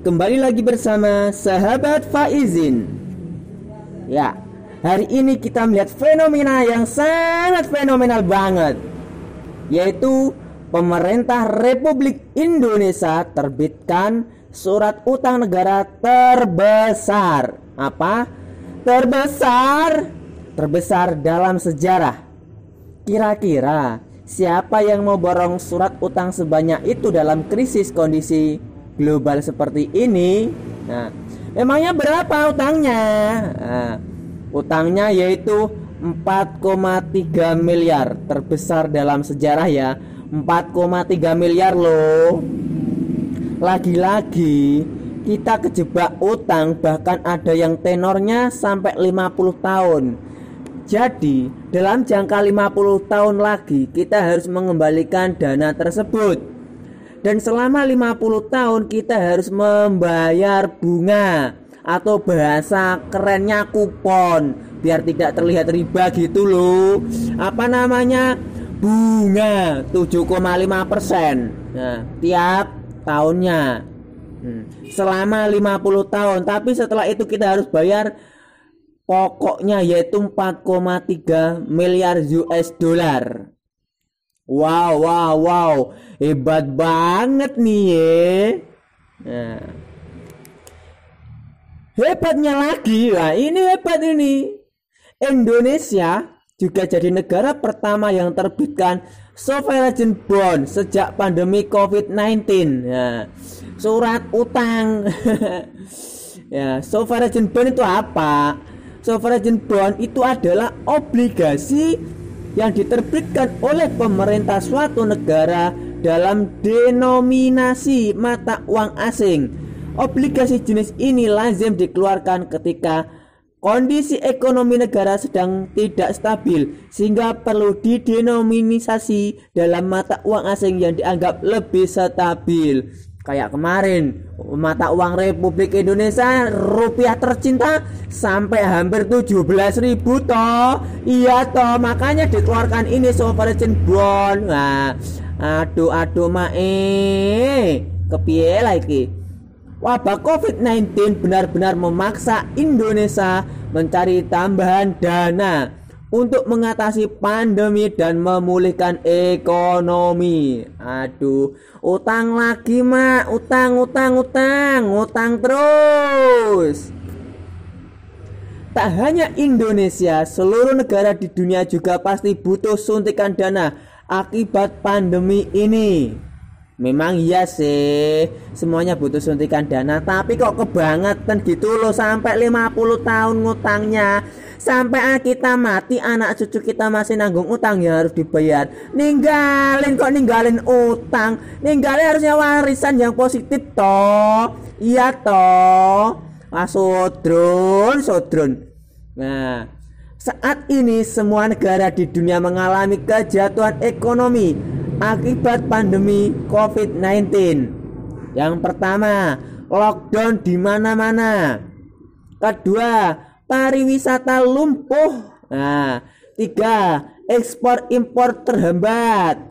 kembali lagi bersama sahabat Faizin. Ya, hari ini kita melihat fenomena yang sangat fenomenal banget, yaitu pemerintah Republik Indonesia terbitkan surat utang negara terbesar. Apa? Terbesar dalam sejarah. Kira-kira siapa yang mau borong surat utang sebanyak itu dalam krisis kondisi global seperti ini? Nah, memangnya berapa utangnya? Nah, utangnya yaitu 4,3 miliar, terbesar dalam sejarah ya. 4,3 miliar loh. Lagi-lagi kita kejebak utang, bahkan ada yang tenornya sampai 50 tahun. Jadi dalam jangka 50 tahun lagi kita harus mengembalikan dana tersebut. Dan selama 50 tahun kita harus membayar bunga, atau bahasa kerennya kupon, biar tidak terlihat riba gitu loh. Apa namanya? Bunga 7,5%. Nah, tiap tahunnya. Selama 50 tahun. Tapi setelah itu kita harus bayar pokoknya, yaitu 4,3 miliar US dollar. Wow, hebat banget nih ya. Nah, hebatnya lagi, wah ini hebat ini. Indonesia juga jadi negara pertama yang terbitkan sovereign bond sejak pandemi COVID-19. Nah, surat utang. Ya, sovereign bond itu apa? Sovereign bond itu adalah obligasi yang diterbitkan oleh pemerintah suatu negara dalam denominasi mata uang asing. Obligasi jenis ini lazim dikeluarkan ketika kondisi ekonomi negara sedang tidak stabil, sehingga perlu didenominasi dalam mata uang asing yang dianggap lebih stabil. Kayak kemarin mata uang Republik Indonesia, rupiah tercinta, sampai hampir 17.000 toh. Iya toh, makanya dikeluarkan ini sovereign bond. Nah, aduh kepiye lagi. Wabah COVID-19 benar-benar memaksa Indonesia mencari tambahan dana untuk mengatasi pandemi dan memulihkan ekonomi. Aduh, utang lagi mak, utang terus. Tak hanya Indonesia, seluruh negara di dunia juga pasti butuh suntikan dana akibat pandemi ini. Memang iya sih, semuanya butuh suntikan dana, tapi kok kebangetan gitu loh, sampai 50 tahun ngutangnya. Sampai kita mati, anak cucu kita masih nanggung utang yang harus dibayar. Ninggalin utang. Ninggalin harusnya warisan yang positif toh. Iya toh. Sodron. Nah, saat ini semua negara di dunia mengalami kejatuhan ekonomi akibat pandemi COVID-19. Yang pertama, lockdown di mana-mana. Kedua, pariwisata lumpuh. Nah, 3, ekspor impor terhambat.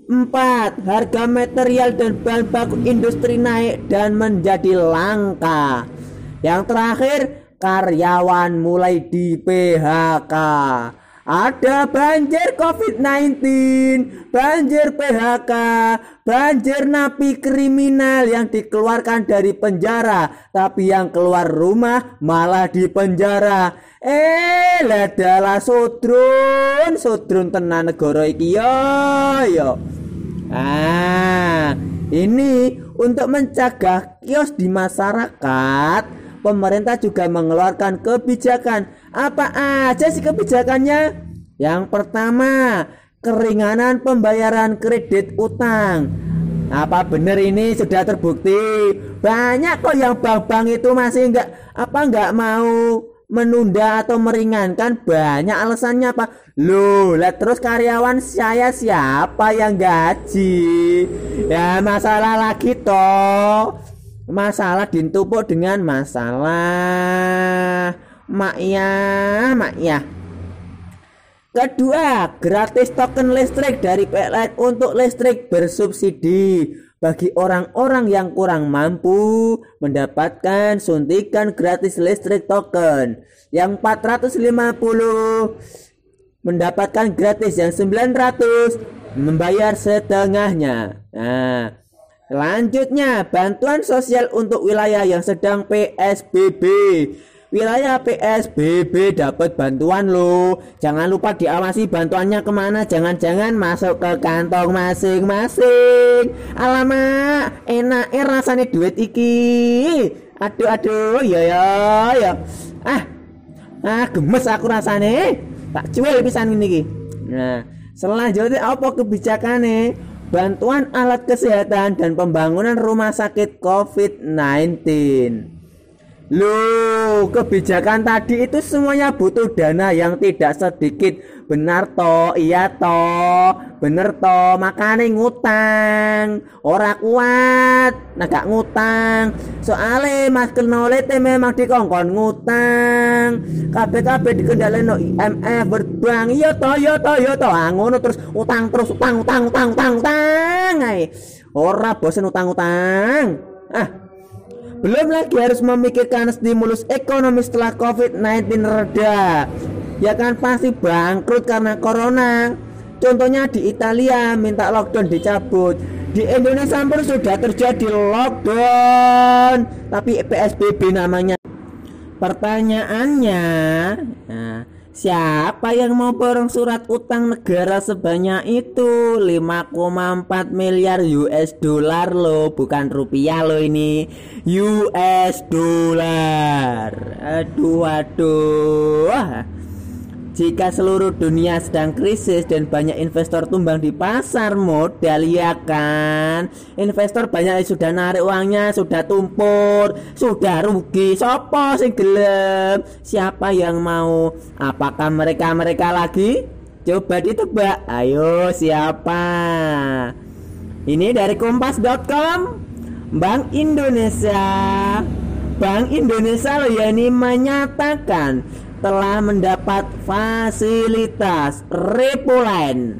4, harga material dan bahan baku industri naik dan menjadi langka. Yang terakhir, karyawan mulai di PHK. Ada banjir COVID-19, banjir PHK, banjir napi kriminal yang dikeluarkan dari penjara, tapi yang keluar rumah malah di penjara. Ladalah sodron tenan negara iki yo. Ini untuk mencegah kios di masyarakat, pemerintah juga mengeluarkan kebijakan. Apa aja sih kebijakannya? Yang pertama, keringanan pembayaran kredit utang. Apa benar ini sudah terbukti? Banyak kok yang bank-bank itu masih nggak mau menunda atau meringankan. Banyak alasannya apa? Loh, lah terus karyawan saya siapa yang gaji? Ya masalah lagi toh. Masalah ditumpuk dengan masalah makyah. Kedua, gratis token listrik dari PLN untuk listrik bersubsidi. bagi orang-orang yang kurang mampu mendapatkan suntikan gratis listrik token. Yang 450 mendapatkan gratis, yang 900 membayar setengahnya. Nah, selanjutnya bantuan sosial untuk wilayah yang sedang PSBB. Wilayah PSBB dapat bantuan loh. Jangan lupa diawasi bantuannya kemana. Jangan-jangan masuk ke kantong masing-masing. Alamak, enak rasanya duit iki. Aduh, ya. Gemes aku rasanya. Tak jual pisan ini iki. Nah, selanjutnya apa kebijakannya? Bantuan alat kesehatan dan pembangunan rumah sakit COVID-19. Loh, kebijakan tadi itu semuanya butuh dana yang tidak sedikit. Benar toh, iya toh, bener toh, makanya ngutang. Ora kuat, gak ngutang. Soalnya Mas Kenolete memang dikongkon ngutang. KPKB dikendalikan no IMF berbank. Iya toh. Ngono terus utang. Ora bosen utang. Belum lagi harus memikirkan stimulus ekonomi setelah COVID-19 reda. Ya kan pasti bangkrut karena corona. Contohnya di Italia minta lockdown dicabut. Di Indonesia pun sudah terjadi lockdown, tapi PSBB namanya. Pertanyaannya, siapa yang mau borong surat utang negara sebanyak itu? 5,4 miliar US dollar loh, bukan rupiah loh ini. US dollar. Aduh. Jika seluruh dunia sedang krisis dan banyak investor tumbang di pasar modal, ya kan? Investor banyak yang sudah narik uangnya, sudah tumpur, sudah rugi. Sopo sing gelem? Siapa yang mau? Apakah mereka lagi? Coba ditebak. Ayo, siapa? Ini dari kompas.com. Bank Indonesia loh ya, ini menyatakan telah mendapat fasilitas repo line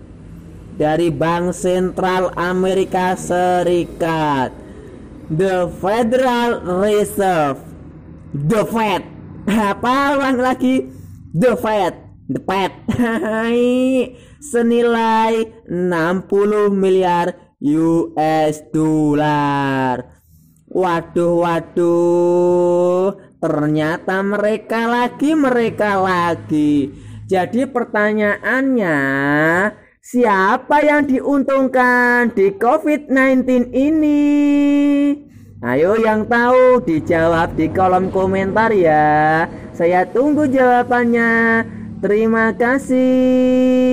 dari Bank Sentral Amerika Serikat, The Federal Reserve, The Fed. Apa ulang lagi? The Fed. Senilai 60 miliar US dollar. Waduh, ternyata mereka lagi. Jadi pertanyaannya, siapa yang diuntungkan di COVID-19 ini? Ayo yang tahu dijawab di kolom komentar ya. Saya tunggu jawabannya. Terima kasih.